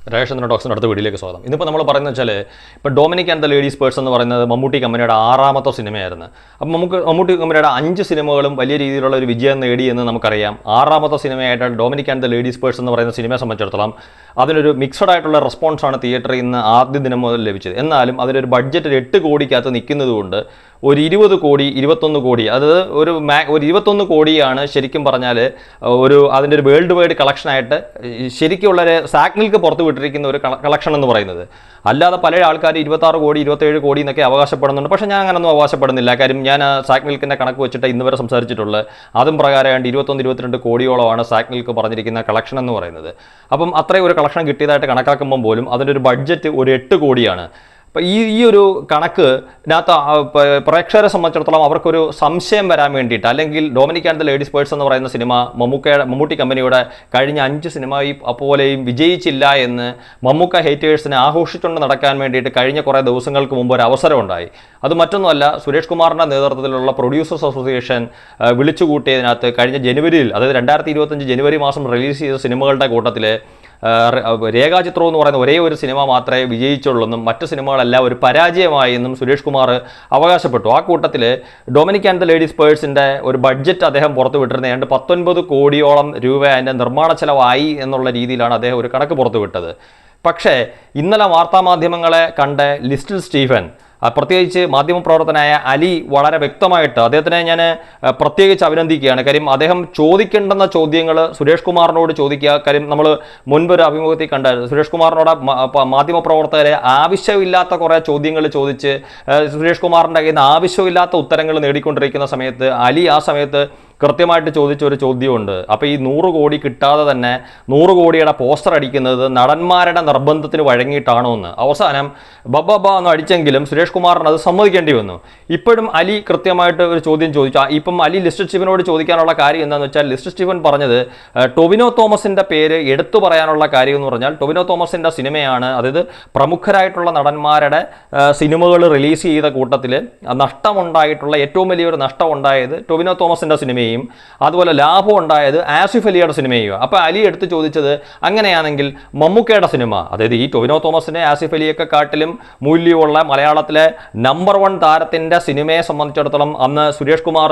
രേഷൻ ടോക്സിൻ്റെ അടുത്ത വീഡിയോയിലേക്ക് സ്വാഗതം. ഇന്നിപ്പോൾ നമ്മൾ പറയുന്നത് വെച്ചാൽ ഇപ്പോൾ Dominic and the ladies purse എന്ന് പറയുന്നത് മമ്മൂട്ടി കമ്പനിയുടെ 6ാമത്തെ സിനിമയായിരുന്നു. അപ്പം മമ്മൂട്ടി കമ്പനിയുടെ 5 സിനിമകളും വലിയ രീതിയിലുള്ള ഒരു വിജയം നേടി എന്ന് നമുക്കറിയാം. 6ാമത്തെ സിനിമയായിട്ട് Dominic and the ladies purse എന്ന് പറയുന്ന സിനിമയെ സംബന്ധിച്ചിടത്തോളം അതിനൊരു മിക്സഡ് ആയിട്ടുള്ള റെസ്പോൺസാണ് തിയേറ്ററിൽ ഇന്ന് ആദ്യ ദിനം മുതൽ ലഭിച്ചത്. എന്നാലും അതിലൊരു ബഡ്ജറ്റ് 8 കോടിക്കകത്ത് നിൽക്കുന്നതുകൊണ്ട് ഒരു 20 കോടി 21 കോടി അത് ഒരു 21 കോടിയാണ് ശരിക്കും പറഞ്ഞാൽ അതിൻ്റെ ഒരു വേൾഡ് വൈഡ് കളക്ഷനായിട്ട് ശരിക്കുള്ളൊരു സാക്നിൽക്ക് പുറത്ത് വിട്ടിരിക്കുന്ന ഒരു കളക്ഷൻ എന്ന് പറയുന്നത്. അല്ലാതെ പല ആൾക്കാർ 26 കോടി 27 കോടി എന്നൊക്കെ അവകാശപ്പെടുന്നുണ്ട്. പക്ഷേ ഞാൻ അങ്ങനൊന്നും അവകാശപ്പെടുന്നില്ല. കാര്യം ഞാൻ സാക്നിൽക്കിൻ്റെ കണക്ക് വെച്ചിട്ട് ഇന്ന് വരെ സംസാരിച്ചിട്ടുള്ളത്. അതും പ്രകാരം 21-22 കോടിയോളമാണ് സാക്നിൽക്ക് പറഞ്ഞിരിക്കുന്ന കളക്ഷൻ എന്ന് പറയുന്നത്. അപ്പം അത്രയും ഒരു കളക്ഷൻ കിട്ടിയതായിട്ട് കണക്കാക്കുമ്പം പോലും അതിൻ്റെ ഒരു ബഡ്ജറ്റ് ഒരു 8 കോടിയാണ്. അപ്പോൾ ഈ ഒരു കണക്ക് ഇതിനകത്ത് പ്രേക്ഷകരെ സംബന്ധിച്ചിടത്തോളം അവർക്കൊരു സംശയം വരാൻ വേണ്ടിയിട്ട്, അല്ലെങ്കിൽ Dominic and the ladies purse എന്ന് പറയുന്ന സിനിമ മമ്മൂട്ടി കമ്പനിയുടെ കഴിഞ്ഞ 5 സിനിമയും അപ്പോലെയും വിജയിച്ചില്ല എന്ന് മമ്മൂക്ക ഹേറ്റേഴ്സിനെ ആഘോഷിച്ചുകൊണ്ട് നടക്കാൻ വേണ്ടിയിട്ട് കഴിഞ്ഞ കുറേ ദിവസങ്ങൾക്ക് മുമ്പ് ഒരു അവസരം ഉണ്ടായി. അത് മറ്റൊന്നുമല്ല, സുരേഷ് കുമാറിൻ്റെ നേതൃത്വത്തിലുള്ള പ്രൊഡ്യൂസേഴ്സ് അസോസിയേഷൻ വിളിച്ചുകൂട്ടിയതിനകത്ത് കഴിഞ്ഞ ജനുവരിയിൽ, അതായത് 2025 ജനുവരി മാസം റിലീസ് ചെയ്ത സിനിമകളുടെ കൂട്ടത്തിൽ രേഖാചിത്രം എന്ന് പറയുന്ന ഒരേ ഒരു സിനിമ മാത്രമേ വിജയിച്ചുള്ളൂന്നും മറ്റ് സിനിമകളെല്ലാം ഒരു പരാജയമായി എന്നും സുരേഷ് കുമാർ അവകാശപ്പെട്ടു. ആ കൂട്ടത്തിൽ ഡൊമിനിക് ആൻഡ് ദ ലേഡീസ് പേഴ്സിൻ്റെ ഒരു ബഡ്ജറ്റ് അദ്ദേഹം പുറത്തു വിട്ടിരുന്നത് ഏതാണ്ട് 19 കോടിയോളം രൂപ അതിൻ്റെ നിർമ്മാണ ചെലവായി എന്നുള്ള രീതിയിലാണ് അദ്ദേഹം ഒരു കണക്ക് പുറത്തുവിട്ടത്. പക്ഷേ ഇന്നലെ വാർത്താമാധ്യമങ്ങളെ കണ്ട ലിസ്റ്റിൽ സ്റ്റീഫൻ, പ്രത്യേകിച്ച് മാധ്യമപ്രവർത്തകനായ അലി, വളരെ വ്യക്തമായിട്ട് അദ്ദേഹത്തിനെ ഞാൻ പ്രത്യേകിച്ച് അഭിനന്ദിക്കുകയാണ്. കാര്യം അദ്ദേഹം ചോദിക്കേണ്ടുന്ന ചോദ്യങ്ങൾ സുരേഷ് കുമാറിനോട് ചോദിക്കുക. കാര്യം നമ്മൾ മുൻപൊരു അഭിമുഖത്തിൽ കണ്ടായിരുന്നു, സുരേഷ് കുമാറിനോട് മാധ്യമപ്രവർത്തകരെ ആവശ്യമില്ലാത്ത കുറേ ചോദ്യങ്ങൾ ചോദിച്ച് സുരേഷ് കുമാറിൻ്റെ കയ്യിൽ നിന്ന് ആവശ്യമില്ലാത്ത ഉത്തരങ്ങൾ നേടിക്കൊണ്ടിരിക്കുന്ന സമയത്ത് അലി ആ സമയത്ത് കൃത്യമായിട്ട് ചോദിച്ച ഒരു ചോദ്യമുണ്ട്. അപ്പോൾ ഈ 100 കോടി കിട്ടാതെ തന്നെ 100 കോടിയുടെ പോസ്റ്റർ അടിക്കുന്നത് നടന്മാരുടെ നിർബന്ധത്തിന് വഴങ്ങിയിട്ടാണോ എന്ന്. അവസാനം ബബ്ബ എന്ന് അടിച്ചെങ്കിലും സുരേഷ് കുമാറിന് അത് സമ്മതിക്കേണ്ടി വന്നു. ഇപ്പോഴും അലി കൃത്യമായിട്ട് ഒരു ചോദ്യം ചോദിച്ചു. ഇപ്പം അലി ലിസ്റ്റ് സ്റ്റീഫനോട് ചോദിക്കാനുള്ള കാര്യം എന്താണെന്ന് വെച്ചാൽ, ലിസ്റ്റ് സ്റ്റീഫൻ പറഞ്ഞത് ടൊവിനോ തോമസിൻ്റെ പേര് എടുത്തു പറയാനുള്ള കാര്യം എന്ന് പറഞ്ഞാൽ, ടൊവിനോ തോമസിൻ്റെ സിനിമയാണ്, അതായത് പ്രമുഖരായിട്ടുള്ള നടന്മാരുടെ സിനിമകൾ റിലീസ് ചെയ്ത കൂട്ടത്തിൽ നഷ്ടമുണ്ടായിട്ടുള്ള ഏറ്റവും വലിയൊരു നഷ്ടം ഉണ്ടായത് ടൊവിനോ തോമസിൻ്റെ സിനിമയും അതുപോലെ ലാഭം ഉണ്ടായത് ആസിഫ് അലിയുടെ സിനിമയും. അപ്പോൾ അലി എടുത്ത് ചോദിച്ചത്, അങ്ങനെയാണെങ്കിൽ മമ്മൂക്കയുടെ സിനിമ, അതായത് ഈ ടൊവിനോ തോമസിനെ ആസിഫ് അലിയൊക്കെ കാട്ടിലും മൂല്യമുള്ള മലയാളത്തിലെ നമ്പർ 1 താരത്തിൻ്റെ സിനിമയെ സംബന്ധിച്ചിടത്തോളം അന്ന് സുരേഷ് കുമാർ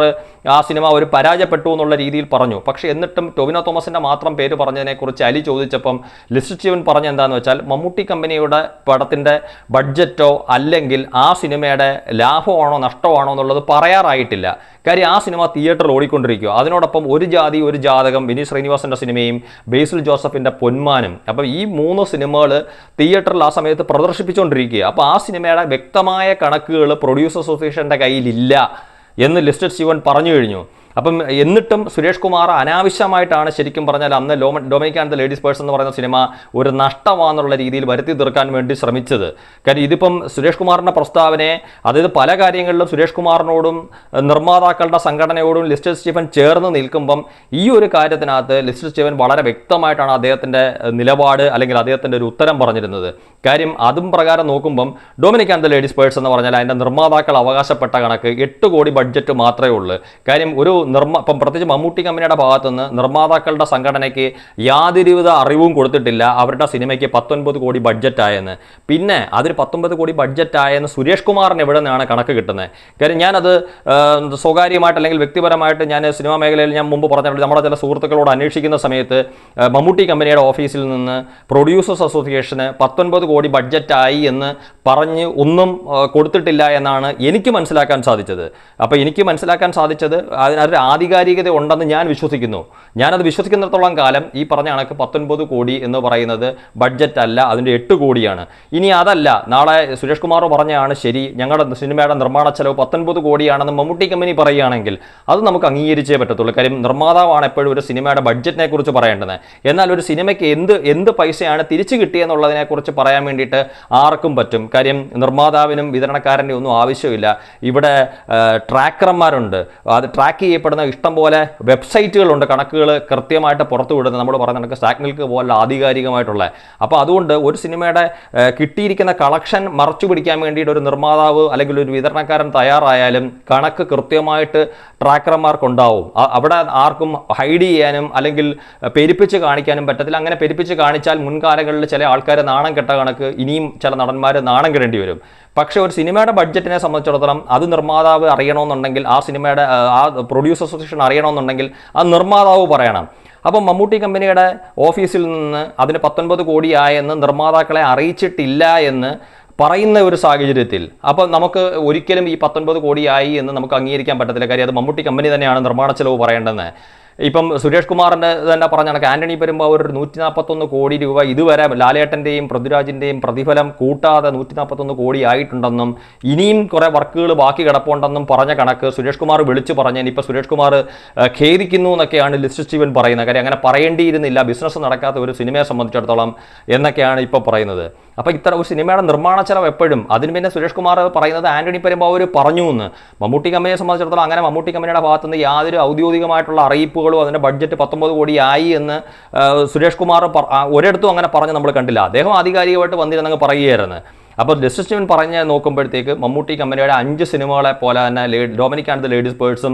ആ സിനിമ ഒരു പരാജയപ്പെട്ടു എന്നുള്ള രീതിയിൽ പറഞ്ഞു. പക്ഷേ എന്നിട്ടും ടൊവിനോ തോമസിൻ്റെ മാത്രം പേര് പറഞ്ഞതിനെക്കുറിച്ച് അലി ചോദിച്ചപ്പം ലിസ്റ്റ് സ്റ്റീവൻ പറഞ്ഞ എന്താണെന്ന് വെച്ചാൽ, മമ്മൂട്ടി കമ്പനിയുടെ പടത്തിൻ്റെ ബഡ്ജറ്റോ അല്ലെങ്കിൽ ആ സിനിമയുടെ ലാഭമാണോ നഷ്ടമാണോ എന്നുള്ളത് പറയാറായിട്ടില്ല. കാര്യം ആ സിനിമ തിയേറ്ററിൽ ഓടിക്കൊണ്ടിരിക്കുക. അതിനോടൊപ്പം ഒരു ജാതി ഒരു ജാതകം, വിനീത് ശ്രീനിവാസൻ്റെ സിനിമയും ബേസിൽ ജോസഫിൻ്റെ പൊന്മാനും, അപ്പോൾ ഈ 3 സിനിമകൾ തിയേറ്ററിൽ ആ സമയത്ത് പ്രദർശിപ്പിച്ചുകൊണ്ടിരിക്കുക. അപ്പോൾ ആ സിനിമയുടെ വ്യക്തമായ കണക്കുകൾ പ്രൊഡ്യൂസർ അസോസിയേഷൻ്റെ കയ്യിലില്ല എന്ന് ലിസ്റ്റ് സ്റ്റീവൻ പറഞ്ഞു കഴിഞ്ഞു. അപ്പം എന്നിട്ടും സുരേഷ് കുമാർ അനാവശ്യമായിട്ടാണ് ശരിക്കും പറഞ്ഞാൽ അന്ന് Dominic and the ladies purse എന്ന് പറയുന്ന സിനിമ ഒരു നഷ്ടമാണെന്നുള്ള രീതിയിൽ വരുത്തി തീർക്കാൻ വേണ്ടി ശ്രമിച്ചത്. കാര്യം ഇതിപ്പം സുരേഷ് കുമാറിൻ്റെ പ്രസ്താവനയെ, അതായത് പല കാര്യങ്ങളിലും സുരേഷ് കുമാറിനോടും നിർമ്മാതാക്കളുടെ സംഘടനയോടും ലിസ്റ്റ് സ്റ്റീഫൻ ചേർന്ന് നിൽക്കുമ്പം ഈ ഒരു കാര്യത്തിനകത്ത് ലിസ്റ്റ് സ്റ്റീഫൻ വളരെ വ്യക്തമായിട്ടാണ് അദ്ദേഹത്തിൻ്റെ നിലപാട് അല്ലെങ്കിൽ അദ്ദേഹത്തിൻ്റെ ഒരു ഉത്തരം പറഞ്ഞിരുന്നത്. കാര്യം അതും പ്രകാരം നോക്കുമ്പം Dominic and the ladies purse എന്ന് പറഞ്ഞാൽ അതിൻ്റെ നിർമ്മാതാക്കൾ അവകാശപ്പെട്ട കണക്ക് 8 കോടി ബഡ്ജറ്റ് മാത്രമേ ഉള്ളൂ. കാര്യം ഒരു ഇപ്പം പ്രത്യേകിച്ച് മമ്മൂട്ടി കമ്പനിയുടെ ഭാഗത്തുനിന്ന് നിർമ്മാതാക്കളുടെ സംഘടനയ്ക്ക് യാതൊരുവിധ അറിവും കൊടുത്തിട്ടില്ല അവരുടെ സിനിമയ്ക്ക് 19 കോടി ബഡ്ജറ്റായെന്ന്. പിന്നെ അതിൽ 19 കോടി ബഡ്ജറ്റായെന്ന് സുരേഷ് കുമാറിന് എവിടെ നിന്നാണ് കണക്ക് കിട്ടുന്നത്? കാര്യം ഞാനത് സ്വകാര്യമായിട്ട് അല്ലെങ്കിൽ വ്യക്തിപരമായിട്ട് ഞാൻ സിനിമാ മേഖലയിൽ ഞാൻ മുമ്പ് പറഞ്ഞിട്ടുണ്ട്, നമ്മുടെ ചില സുഹൃത്തുക്കളോട് അന്വേഷിക്കുന്ന സമയത്ത് മമ്മൂട്ടി കമ്പനിയുടെ ഓഫീസിൽ നിന്ന് പ്രൊഡ്യൂസേഴ്സ് അസോസിയേഷന് 19 കോടി ബഡ്ജറ്റായി എന്ന് പറഞ്ഞ് ഒന്നും കൊടുത്തിട്ടില്ല എന്നാണ് എനിക്ക് മനസ്സിലാക്കാൻ സാധിച്ചത്. അപ്പോൾ എനിക്ക് മനസ്സിലാക്കാൻ സാധിച്ചത് അതിനൊരു ആധികാരികത ഉണ്ടെന്ന് ഞാൻ വിശ്വസിക്കുന്നു. ഞാനത് വിശ്വസിക്കുന്നിടത്തോളം കാലം ഈ പറഞ്ഞ കണക്ക് 19 കോടി എന്ന് പറയുന്നത് ബഡ്ജറ്റ് അല്ല, അതിൻ്റെ 8 കോടിയാണ്. ഇനി അതല്ല, നാളെ സുരേഷ് കുമാർ പറഞ്ഞാണ് ശരി, ഞങ്ങളുടെ സിനിമയുടെ നിർമ്മാണ ചെലവ് 19 കോടിയാണെന്ന് മമ്മൂട്ടി കമ്പനി പറയുകയാണെങ്കിൽ അത് നമുക്ക് അംഗീകരിച്ചേ പറ്റത്തുള്ളൂ. കാര്യം നിർമ്മാതാവാണ് എപ്പോഴും ഒരു സിനിമയുടെ ബഡ്ജറ്റിനെ കുറിച്ച് പറയേണ്ടത്. എന്നാൽ ഒരു സിനിമയ്ക്ക് എന്ത് പൈസയാണ് തിരിച്ചു കിട്ടിയെന്നുള്ളതിനെക്കുറിച്ച് പറയാൻ വേണ്ടിയിട്ട് ആർക്കും പറ്റും. കാര്യം നിർമ്മാതാവിനും വിതരണക്കാരൻ്റെ ഒന്നും ആവശ്യമില്ല. ഇവിടെ ട്രാക്കർമാരുണ്ട്, അത് ട്രാക്ക് അറിയപ്പെടുന്ന ഇഷ്ടം പോലെ വെബ്സൈറ്റുകളുണ്ട്, കണക്കുകൾ കൃത്യമായിട്ട് പുറത്തു വിടുന്നത്. നമ്മൾ പറയുന്ന കണക്ക് സ്റ്റാക്ക് മിൽക്ക് പോലെ ആധികാരികമായിട്ടുള്ള. അപ്പോൾ അതുകൊണ്ട് ഒരു സിനിമയുടെ കിട്ടിയിരിക്കുന്ന കളക്ഷൻ മറച്ചു പിടിക്കാൻ വേണ്ടിയിട്ട് ഒരു നിർമ്മാതാവ് അല്ലെങ്കിൽ ഒരു വിതരണക്കാരൻ തയ്യാറായാലും കണക്ക് കൃത്യമായിട്ട് ട്രാക്കർമാർക്കുണ്ടാവും. അവിടെ ആർക്കും ഹൈഡ് ചെയ്യാനും അല്ലെങ്കിൽ പെരുപ്പിച്ച് കാണിക്കാനും പറ്റത്തില്ല. അങ്ങനെ പെരുപ്പിച്ച് കാണിച്ചാൽ മുൻകാലങ്ങളിൽ ചില ആൾക്കാർ നാണം കെട്ട കണക്ക് ഇനിയും ചില നടന്മാർ നാണം കെടേണ്ടി വരും. പക്ഷേ ഒരു സിനിമയുടെ ബഡ്ജറ്റിനെ സംബന്ധിച്ചിടത്തോളം അത് നിർമ്മാതാവ് അറിയണമെന്നുണ്ടെങ്കിൽ, ആ സിനിമയുടെ ആ പ്രൊഡ്യൂസർ അസോസിയേഷൻ അറിയണമെന്നുണ്ടെങ്കിൽ ആ നിർമ്മാതാവ് പറയണം. അപ്പം മമ്മൂട്ടി കമ്പനിയുടെ ഓഫീസിൽ നിന്ന് അതിന് 19 കോടിയായെന്ന് നിർമ്മാതാക്കളെ അറിയിച്ചിട്ടില്ല എന്ന് പറയുന്ന ഒരു സാഹചര്യത്തിൽ അപ്പോൾ നമുക്ക് ഒരിക്കലും ഈ 19 കോടിയായി എന്ന് നമുക്ക് അംഗീകരിക്കാൻ പറ്റത്തില്ല. കാര്യം അത് മമ്മൂട്ടി കമ്പനി തന്നെയാണ് നിർമ്മാണ ചെലവ് പറയേണ്ടതെന്ന്. ഇപ്പം സുരേഷ് കുമാറിൻ്റെ തന്നെ പറഞ്ഞ കണക്ക് ആൻ്റണി പെരുമ്പാവൂർ 141 കോടി രൂപ ഇതുവരെ ലാലേട്ടൻ്റെയും പൃഥ്വിരാജിൻ്റെയും പ്രതിഫലം കൂട്ടാതെ 141 കോടി ആയിട്ടുണ്ടെന്നും ഇനിയും കുറേ വർക്കുകൾ ബാക്കി കിടപ്പുണ്ടെന്നും പറഞ്ഞ കണക്ക് സുരേഷ് കുമാർ വിളിച്ചു പറഞ്ഞാൽ ഇപ്പോൾ സുരേഷ് കുമാർ ഖേദിക്കുന്നു എന്നൊക്കെയാണ് ലിസ്റ്റ് സ്റ്റീവൻ പറയുന്നത്. കാര്യം അങ്ങനെ പറയേണ്ടിയിരുന്നില്ല, ബിസിനസ് നടക്കാത്ത ഒരു സിനിമയെ സംബന്ധിച്ചിടത്തോളം എന്നൊക്കെയാണ് ഇപ്പോൾ പറയുന്നത്. അപ്പോൾ ഇത്ര ഒരു സിനിമയുടെ നിർമ്മാണ ചെലവ് എപ്പോഴും അതിന് പിന്നെ സുരേഷ് കുമാർ പറയുന്നത് ആൻ്റണി പെരുമ്പാവൂർ പറഞ്ഞു എന്ന്. മമ്മൂട്ടി കമ്പനിയെ സംബന്ധിച്ചിടത്തോളം അങ്ങനെ മമ്മൂട്ടി കമ്പനിയുടെ ഭാഗത്തുനിന്ന് യാതൊരു ഔദ്യോഗികമായിട്ടുള്ള അറിയിപ്പുകളോ അതിൻ്റെ ബഡ്ജറ്റ് 19 കോടി ആയി എന്ന് സുരേഷ് കുമാർ ഒരിടത്തും അങ്ങനെ പറഞ്ഞ് നമ്മൾ കണ്ടില്ല. അദ്ദേഹം ആധികാരികമായിട്ട് വന്നിരുന്നങ്ങ് പറയുകയായിരുന്നു. അപ്പോൾ ലിസ്റ്റ് സ്റ്റീവൻ പറഞ്ഞ് നോക്കുമ്പോഴത്തേക്ക് മമ്മൂട്ടി കമ്പനിയുടെ 5 സിനിമകളെ പോലെ തന്നെ ഡൊമിനിക് ആൻഡ് ദ ലേഡീസ് പേഴ്സും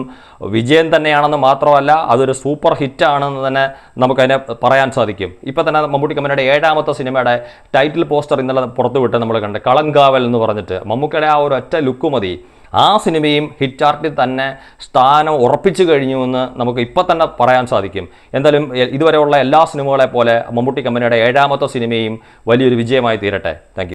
വിജയം തന്നെയാണെന്ന് മാത്രമല്ല അതൊരു സൂപ്പർ ഹിറ്റാണെന്ന് തന്നെ നമുക്കതിനെ പറയാൻ സാധിക്കും. ഇപ്പോൾ തന്നെ മമ്മൂട്ടി കമ്പനിയുടെ 7ാമത്തെ സിനിമയുടെ ടൈറ്റിൽ പോസ്റ്റർ ഇന്നലെ പുറത്തുവിട്ട് നമ്മൾ കണ്ട് കളങ്കാവൽ എന്ന് പറഞ്ഞിട്ട് മമ്മൂക്കയുടെ ആ ഒരു ഒറ്റ ലുക്ക് മതി. ആ സിനിമയും ഹിറ്റ് ചാർട്ടിൽ തന്നെ സ്ഥാനം ഉറപ്പിച്ചു കഴിഞ്ഞുവെന്ന് നമുക്ക് ഇപ്പോൾ തന്നെ പറയാൻ സാധിക്കും. എന്തായാലും ഇതുവരെയുള്ള എല്ലാ സിനിമകളെ പോലെ മമ്മൂട്ടി കമ്പനിയുടെ 7ാമത്തെ സിനിമയും വലിയൊരു വിജയമായി തീരട്ടെ. Thank you.